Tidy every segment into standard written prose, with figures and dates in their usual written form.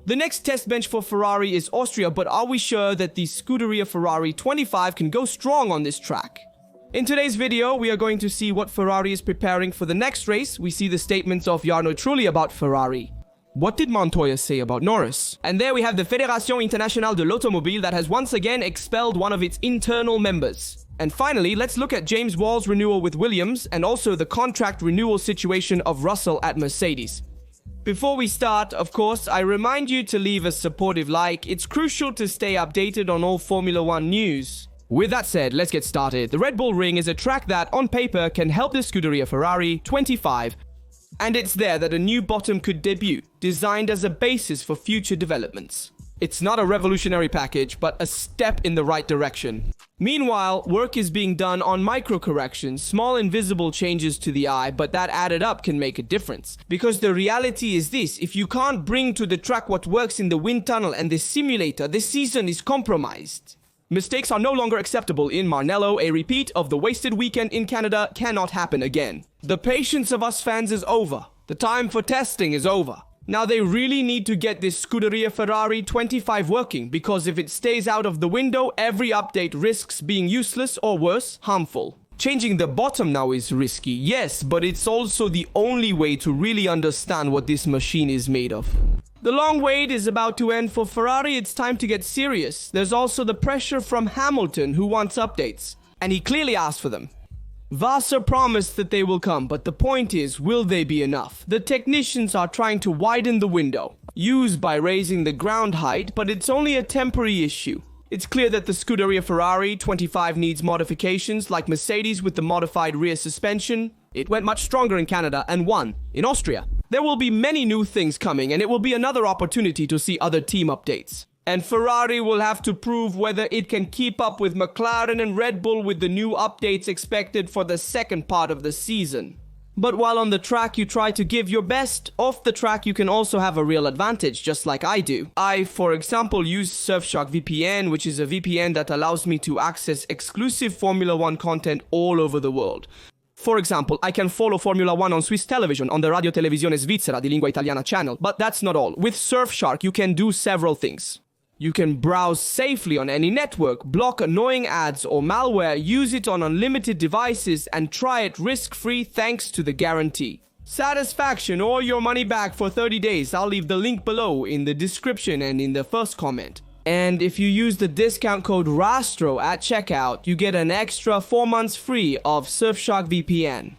The next test bench for Ferrari is Austria, but are we sure that the Scuderia Ferrari 25 can go strong on this track? In today's video, we are going to see what Ferrari is preparing for the next race. We see the statements of Jarno Trulli about Ferrari. What did Montoya say about Norris? And there we have the Fédération Internationale de l'Automobile that has once again expelled one of its internal members. And finally, let's look at James Wall's renewal with Williams and also the contract renewal situation of Russell at Mercedes. Before we start, of course, I remind you to leave a supportive like. It's crucial to stay updated on all Formula One news. With that said, let's get started. The Red Bull Ring is a track that, on paper, can help the Scuderia Ferrari 25. And it's there that a new bottom could debut, designed as a basis for future developments. It's not a revolutionary package, but a step in the right direction. Meanwhile, work is being done on micro-corrections, small invisible changes to the eye, but that added up can make a difference. Because the reality is this: if you can't bring to the track what works in the wind tunnel and the simulator, the season is compromised. Mistakes are no longer acceptable in Maranello. A repeat of the wasted weekend in Canada cannot happen again. The patience of us fans is over. The time for testing is over. Now they really need to get this Scuderia Ferrari 25 working, because if it stays out of the window, every update risks being useless or worse, harmful. Changing the bottom now is risky, yes, but it's also the only way to really understand what this machine is made of. The long wait is about to end for Ferrari. It's time to get serious. There's also the pressure from Hamilton, who wants updates, and he clearly asked for them. Vassar promised that they will come, but the point is, will they be enough? The technicians are trying to widen the window, used by raising the ground height, but it's only a temporary issue. It's clear that the Scuderia Ferrari 25 needs modifications, like Mercedes with the modified rear suspension. It went much stronger in Canada and won in Austria. There will be many new things coming, and it will be another opportunity to see other team updates. And Ferrari will have to prove whether it can keep up with McLaren and Red Bull with the new updates expected for the second part of the season. But while on the track you try to give your best, off the track you can also have a real advantage, just like I do. I, for example, use Surfshark VPN, which is a VPN that allows me to access exclusive Formula One content all over the world. For example, I can follow Formula One on Swiss television on the Radio Televisione Svizzera di Lingua Italiana channel. But that's not all. With Surfshark you can do several things. You can browse safely on any network, block annoying ads or malware, use it on unlimited devices, and try it risk-free thanks to the guarantee. Satisfaction or your money back for 30 days. I'll leave the link below in the description and in the first comment. And if you use the discount code Rastro at checkout, you get an extra 4 months free of Surfshark VPN.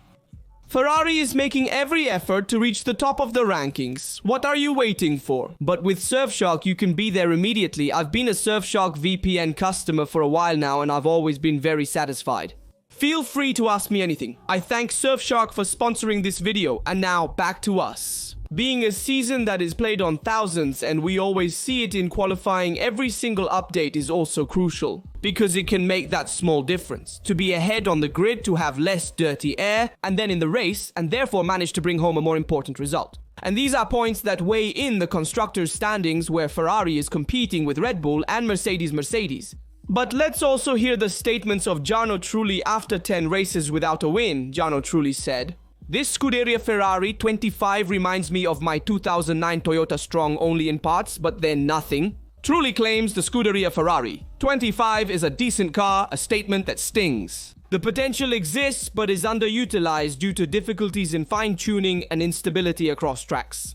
Ferrari is making every effort to reach the top of the rankings. What are you waiting for? But with Surfshark, you can be there immediately. I've been a Surfshark VPN customer for a while now, and I've always been very satisfied. Feel free to ask me anything. I thank Surfshark for sponsoring this video, and now back to us. Being a season that is played on thousands, and we always see it in qualifying, every single update is also crucial, because it can make that small difference. To be ahead on the grid, to have less dirty air, and then in the race, and therefore manage to bring home a more important result. And these are points that weigh in the constructors' standings, where Ferrari is competing with Red Bull and Mercedes. But let's also hear the statements of Jarno Trulli after 10 races without a win. Jarno Trulli said, "This Scuderia Ferrari 25 reminds me of my 2009 Toyota Strong only in parts, but then nothing." Trulli claims the Scuderia Ferrari 25 is a decent car, a statement that stings. The potential exists, but is underutilized due to difficulties in fine-tuning and instability across tracks.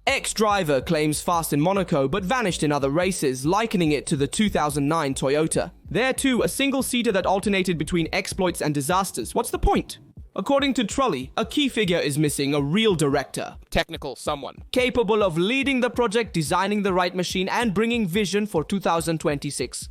Ex-driver claims fast in Monaco, but vanished in other races, likening it to the 2009 Toyota. There too, a single-seater that alternated between exploits and disasters. What's the point? According to Trulli, a key figure is missing, a real director. Technical someone. Capable of leading the project, designing the right machine, and bringing vision for 2026.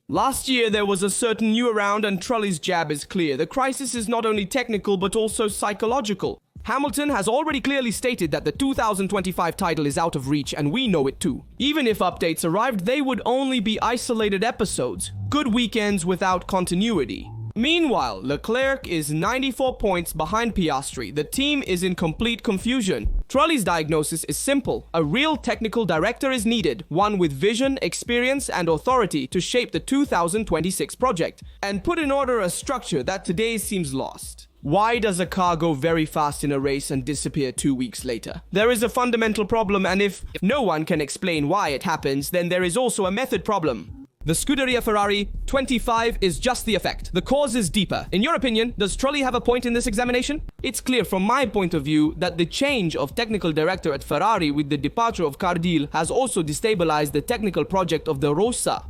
Last year, there was a certain new around, and Trulli's jab is clear. The crisis is not only technical, but also psychological. Hamilton has already clearly stated that the 2025 title is out of reach, and we know it too. Even if updates arrived, they would only be isolated episodes, good weekends without continuity. Meanwhile, Leclerc is 94 points behind Piastri. The team is in complete confusion. Trulli's diagnosis is simple. A real technical director is needed, one with vision, experience, and authority to shape the 2026 project, and put in order a structure that today seems lost. Why does a car go very fast in a race and disappear 2 weeks later? There is a fundamental problem, and if no one can explain why it happens, then there is also a method problem. The Scuderia Ferrari 25 is just the effect. The cause is deeper. In your opinion, does Trulli have a point in this examination? It's clear from my point of view that the change of technical director at Ferrari with the departure of Cardil has also destabilized the technical project of the Rossa.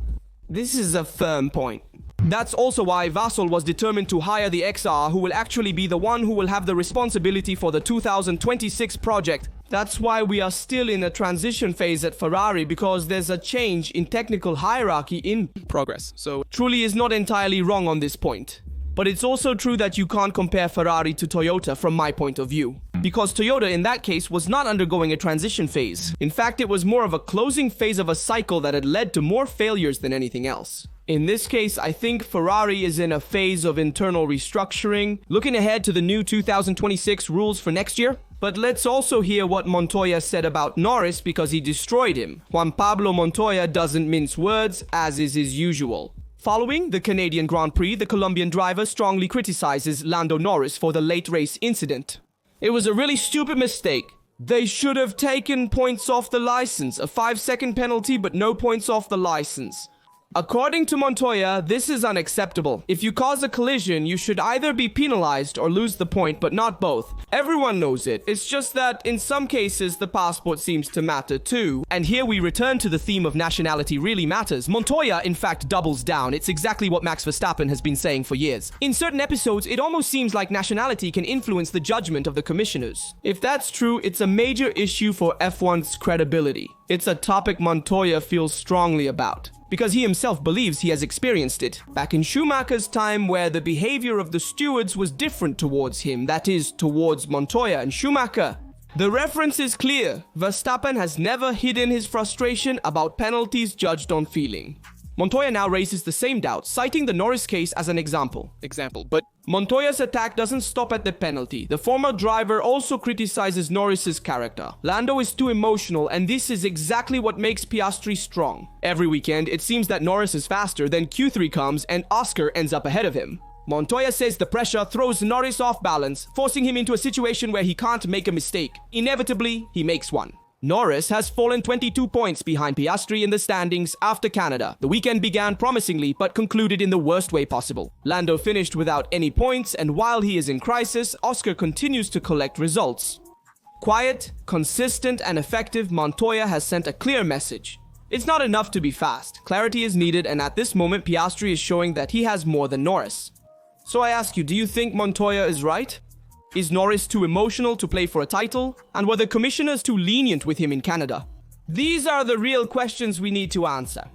This is a firm point. That's also why Vassal was determined to hire the XR, who will actually be the one who will have the responsibility for the 2026 project. That's why we are still in a transition phase at Ferrari, because there's a change in technical hierarchy in progress. So Trulli is not entirely wrong on this point. But it's also true that you can't compare Ferrari to Toyota from my point of view. Because Toyota in that case was not undergoing a transition phase. In fact, it was more of a closing phase of a cycle that had led to more failures than anything else. In this case, I think Ferrari is in a phase of internal restructuring, looking ahead to the new 2026 rules for next year. But let's also hear what Montoya said about Norris, because he destroyed him. Juan Pablo Montoya doesn't mince words, as is his usual. Following the Canadian Grand Prix, the Colombian driver strongly criticizes Lando Norris for the late race incident. It was a really stupid mistake. They should have taken points off the license, a 5-second penalty but no points off the license. According to Montoya, this is unacceptable. If you cause a collision, you should either be penalized or lose the point, but not both. Everyone knows it. It's just that in some cases, the passport seems to matter too. And here we return to the theme of nationality really matters. Montoya, in fact, doubles down. It's exactly what Max Verstappen has been saying for years. In certain episodes, it almost seems like nationality can influence the judgment of the commissioners. If that's true, it's a major issue for F1's credibility. It's a topic Montoya feels strongly about, because he himself believes he has experienced it back in Schumacher's time, where the behavior of the stewards was different towards him, that is, towards Montoya and Schumacher. The reference is clear. Verstappen has never hidden his frustration about penalties judged on feeling. Montoya now raises the same doubt, citing the Norris case as an example. But Montoya's attack doesn't stop at the penalty. The former driver also criticizes Norris's character. Lando is too emotional, and this is exactly what makes Piastri strong. Every weekend, it seems that Norris is faster, then Q3 comes and Oscar ends up ahead of him. Montoya says the pressure throws Norris off balance, forcing him into a situation where he can't make a mistake. Inevitably, he makes one. Norris has fallen 22 points behind Piastri in the standings after Canada. The weekend began promisingly, but concluded in the worst way possible. Lando finished without any points, and while he is in crisis, Oscar continues to collect results. Quiet, consistent, and effective, Montoya has sent a clear message. It's not enough to be fast. Clarity is needed, and at this moment, Piastri is showing that he has more than Norris. So I ask you, do you think Montoya is right? Is Norris too emotional to play for a title? And were the commissioners too lenient with him in Canada? These are the real questions we need to answer.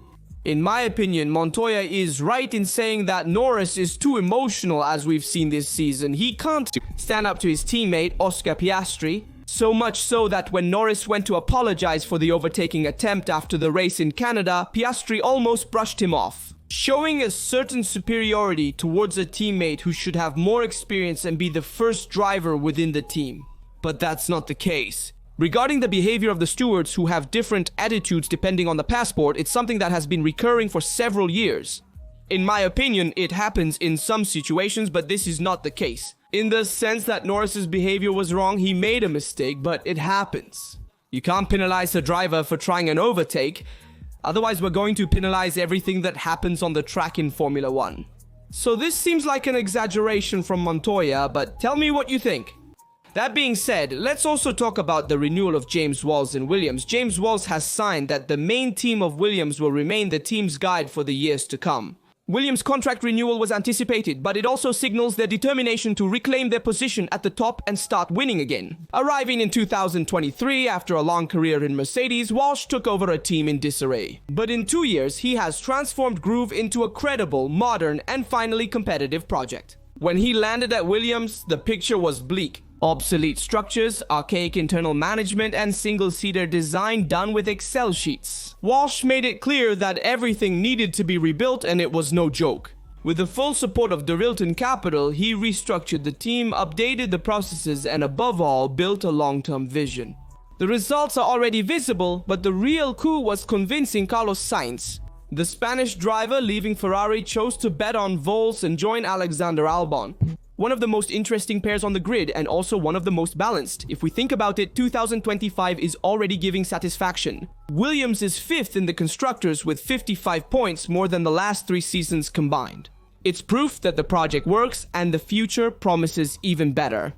In my opinion, Montoya is right in saying that Norris is too emotional, as we've seen this season. He can't stand up to his teammate, Oscar Piastri. So much so that when Norris went to apologize for the overtaking attempt after the race in Canada, Piastri almost brushed him off, showing a certain superiority towards a teammate who should have more experience and be the first driver within the team. But that's not the case. Regarding the behavior of the stewards, who have different attitudes depending on the passport, it's something that has been recurring for several years. In my opinion, it happens in some situations, but this is not the case. In the sense that Norris's behavior was wrong, he made a mistake, but it happens. You can't penalize a driver for trying an overtake. Otherwise, we're going to penalize everything that happens on the track in Formula 1. So this seems like an exaggeration from Montoya, but tell me what you think. That being said, let's also talk about the renewal of James Walls in Williams. James Walls has signed that the main team of Williams will remain the team's guide for the years to come. Williams' contract renewal was anticipated, but it also signals their determination to reclaim their position at the top and start winning again. Arriving in 2023, after a long career in Mercedes, Walsh took over a team in disarray. But in 2 years, he has transformed Groove into a credible, modern, and finally competitive project. When he landed at Williams, the picture was bleak. Obsolete structures, archaic internal management, and single-seater design done with Excel sheets. Walsh made it clear that everything needed to be rebuilt, and it was no joke. With the full support of Dorilton Capital, he restructured the team, updated the processes, and above all, built a long-term vision. The results are already visible, but the real coup was convincing Carlos Sainz. The Spanish driver leaving Ferrari chose to bet on Vols and join Alexander Albon. One of the most interesting pairs on the grid and also one of the most balanced. If we think about it, 2025 is already giving satisfaction. Williams is 5th in the constructors with 55 points, more than the last 3 seasons combined. It's proof that the project works and the future promises even better.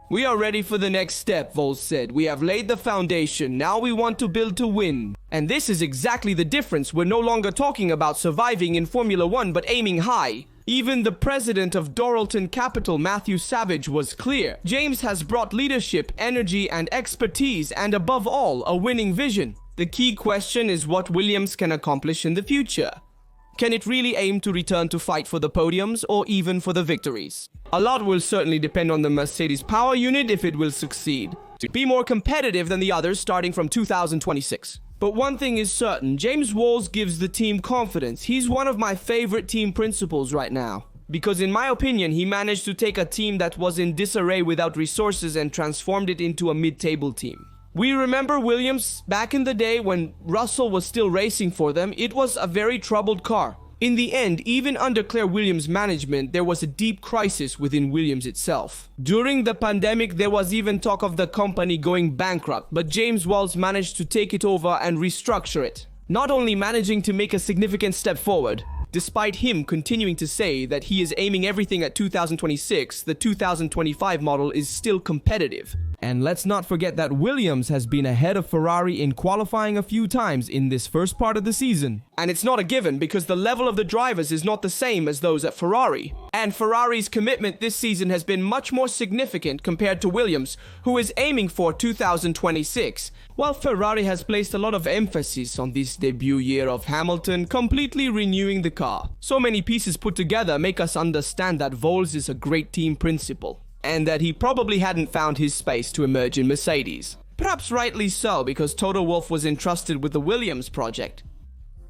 We are ready for the next step, Vols said. We have laid the foundation, now we want to build to win. And this is exactly the difference. We're no longer talking about surviving in Formula 1 but aiming high. Even the president of Doralton Capital, Matthew Savage, was clear. James has brought leadership, energy and expertise and above all, a winning vision. The key question is what Williams can accomplish in the future. Can it really aim to return to fight for the podiums or even for the victories? A lot will certainly depend on the Mercedes power unit if it will succeed to be more competitive than the others starting from 2026. But one thing is certain, James Walls gives the team confidence. He's one of my favorite team principals right now. Because in my opinion, he managed to take a team that was in disarray without resources and transformed it into a mid-table team. We remember Williams back in the day when Russell was still racing for them. It was a very troubled car. In the end, even under Claire Williams' management, there was a deep crisis within Williams itself. During the pandemic, there was even talk of the company going bankrupt, but James Walls managed to take it over and restructure it, not only managing to make a significant step forward. Despite him continuing to say that he is aiming everything at 2026, the 2025 model is still competitive. And let's not forget that Williams has been ahead of Ferrari in qualifying a few times in this first part of the season. And it's not a given because the level of the drivers is not the same as those at Ferrari. And Ferrari's commitment this season has been much more significant compared to Williams, who is aiming for 2026. While Ferrari has placed a lot of emphasis on this debut year of Hamilton, completely renewing the car. So many pieces put together make us understand that Vols is a great team principal, and that he probably hadn't found his space to emerge in Mercedes. Perhaps rightly so, because Toto Wolff was entrusted with the Williams project.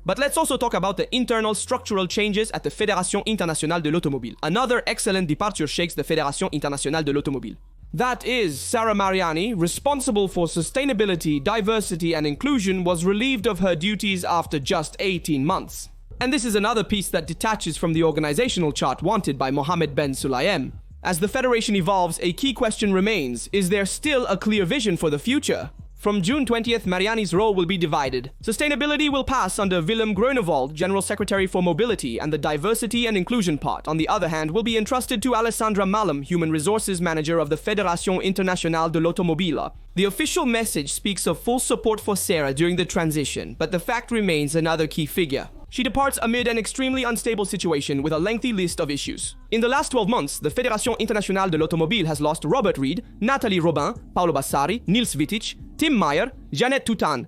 But let's also talk about the internal structural changes at the Fédération Internationale de l'Automobile. Another excellent departure shakes the Fédération Internationale de l'Automobile. That is, Sarah Mariani, responsible for sustainability, diversity and inclusion, was relieved of her duties after just 18 months. And this is another piece that detaches from the organizational chart wanted by Mohammed Ben Sulayem. As the federation evolves, a key question remains: is there still a clear vision for the future? From June 20th, Mariani's role will be divided. Sustainability will pass under Willem Groenewold, General Secretary for Mobility, and the Diversity and Inclusion part, on the other hand, will be entrusted to Alessandra Malum, Human Resources Manager of the Fédération Internationale de l'Automobile. The official message speaks of full support for Sarah during the transition, but the fact remains another key figure. She departs amid an extremely unstable situation with a lengthy list of issues. In the last 12 months, the Fédération Internationale de l'Automobile has lost Robert Reed, Nathalie Robin, Paolo Bassari, Nils Vitic, Tim Meyer, Jeanette Toutan.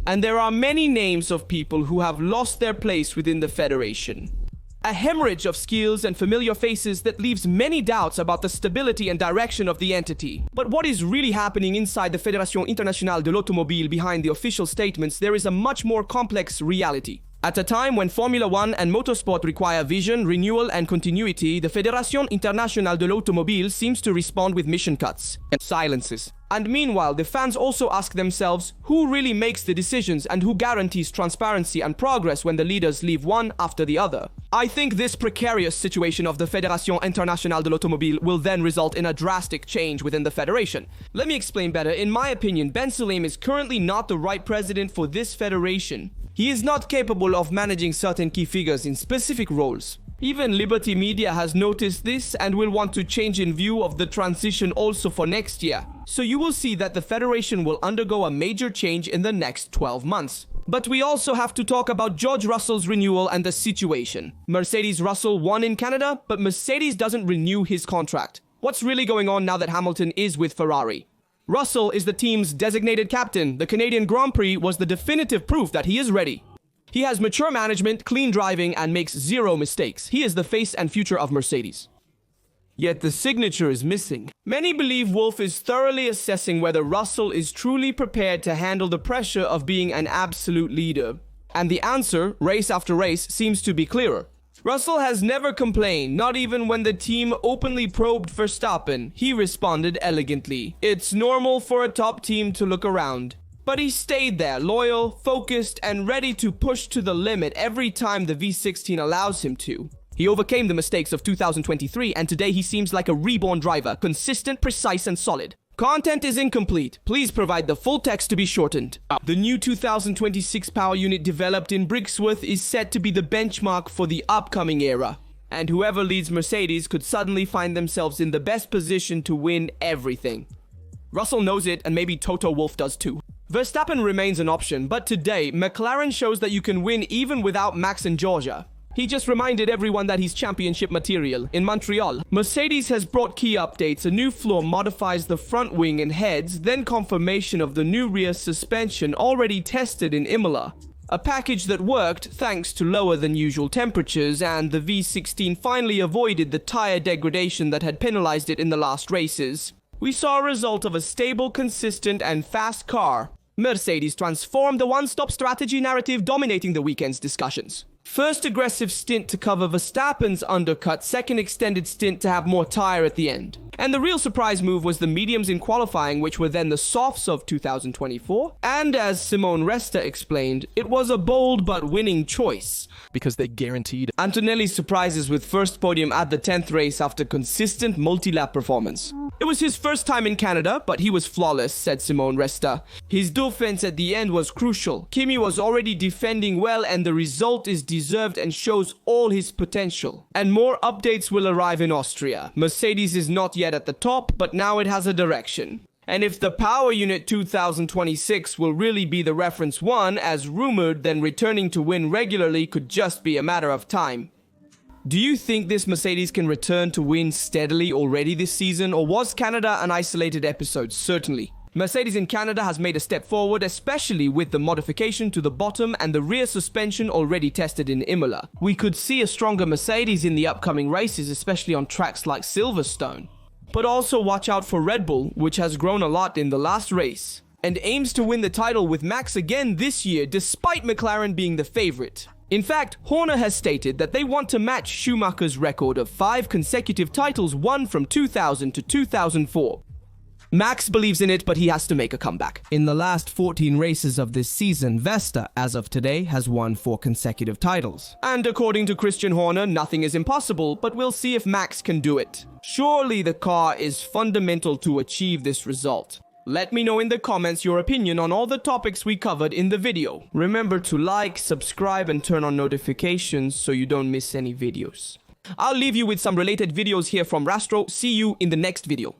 And there are many names of people who have lost their place within the federation. A hemorrhage of skills and familiar faces that leaves many doubts about the stability and direction of the entity. But what is really happening inside the Fédération Internationale de l'Automobile behind the official statements, there is a much more complex reality. At a time when Formula 1 and motorsport require vision, renewal and continuity, the Fédération Internationale de l'Automobile seems to respond with mission cuts and silences. And meanwhile, the fans also ask themselves who really makes the decisions and who guarantees transparency and progress when the leaders leave one after the other. I think this precarious situation of the Fédération Internationale de l'Automobile will then result in a drastic change within the federation. Let me explain better. In my opinion, Ben Sulayem is currently not the right president for this federation. He is not capable of managing certain key figures in specific roles. Even Liberty Media has noticed this and will want to change in view of the transition also for next year. So you will see that the federation will undergo a major change in the next 12 months. But we also have to talk about George Russell's renewal and the situation. Mercedes Russell won in Canada, but Mercedes doesn't renew his contract. What's really going on now that Hamilton is with Ferrari? Russell is the team's designated captain. The Canadian Grand Prix was the definitive proof that he is ready. He has mature management, clean driving, and makes zero mistakes. He is the face and future of Mercedes. Yet the signature is missing. Many believe Wolff is thoroughly assessing whether Russell is truly prepared to handle the pressure of being an absolute leader. And the answer, race after race, seems to be clearer. Russell has never complained, not even when the team openly probed Verstappen. He responded elegantly. It's normal for a top team to look around. But he stayed there, loyal, focused, and ready to push to the limit every time the V16 allows him to. He overcame the mistakes of 2023, and today he seems like a reborn driver, consistent, precise, and solid. Content is incomplete. Please provide the full text to be shortened. The new 2026 power unit developed in Brixworth is set to be the benchmark for the upcoming era. And whoever leads Mercedes could suddenly find themselves in the best position to win everything. Russell knows it, and maybe Toto Wolff does too. Verstappen remains an option, but today, McLaren shows that you can win even without Max and Georgia. He just reminded everyone that he's championship material. In Montreal, Mercedes has brought key updates. A new floor modifies the front wing and heads, then confirmation of the new rear suspension already tested in Imola. A package that worked thanks to lower than usual temperatures, and the V16 finally avoided the tire degradation that had penalized it in the last races. We saw a result of a stable, consistent, and fast car. Mercedes transformed the one-stop strategy narrative, dominating the weekend's discussions. First aggressive stint to cover Verstappen's undercut, second extended stint to have more tire at the end. And the real surprise move was the mediums in qualifying, which were then the softs of 2024. And as Simone Resta explained, it was a bold but winning choice. Because they guaranteed. Antonelli surprises with first podium at the 10th race after consistent multi-lap performance. It was his first time in Canada, but he was flawless, said Simone Resta. His defense at the end was crucial. Kimi was already defending well, and the result is deserved and shows all his potential. And more updates will arrive in Austria. Mercedes is not yet at the top, but now it has a direction. And if the Power Unit 2026 will really be the reference one, as rumored, then returning to win regularly could just be a matter of time. Do you think this Mercedes can return to win steadily already this season, or was Canada an isolated episode? Certainly. Mercedes in Canada has made a step forward, especially with the modification to the bottom and the rear suspension already tested in Imola. We could see a stronger Mercedes in the upcoming races, especially on tracks like Silverstone. But also watch out for Red Bull, which has grown a lot in the last race, and aims to win the title with Max again this year, despite McLaren being the favorite. In fact, Horner has stated that they want to match Schumacher's record of 5 consecutive titles won from 2000 to 2004. Max believes in it, but he has to make a comeback. In the last 14 races of this season, Vesta, as of today, has won 4 consecutive titles. And according to Christian Horner, nothing is impossible, but we'll see if Max can do it. Surely the car is fundamental to achieve this result. Let me know in the comments your opinion on all the topics we covered in the video. Remember to like, subscribe, and turn on notifications so you don't miss any videos. I'll leave you with some related videos here from Rastro. See you in the next video.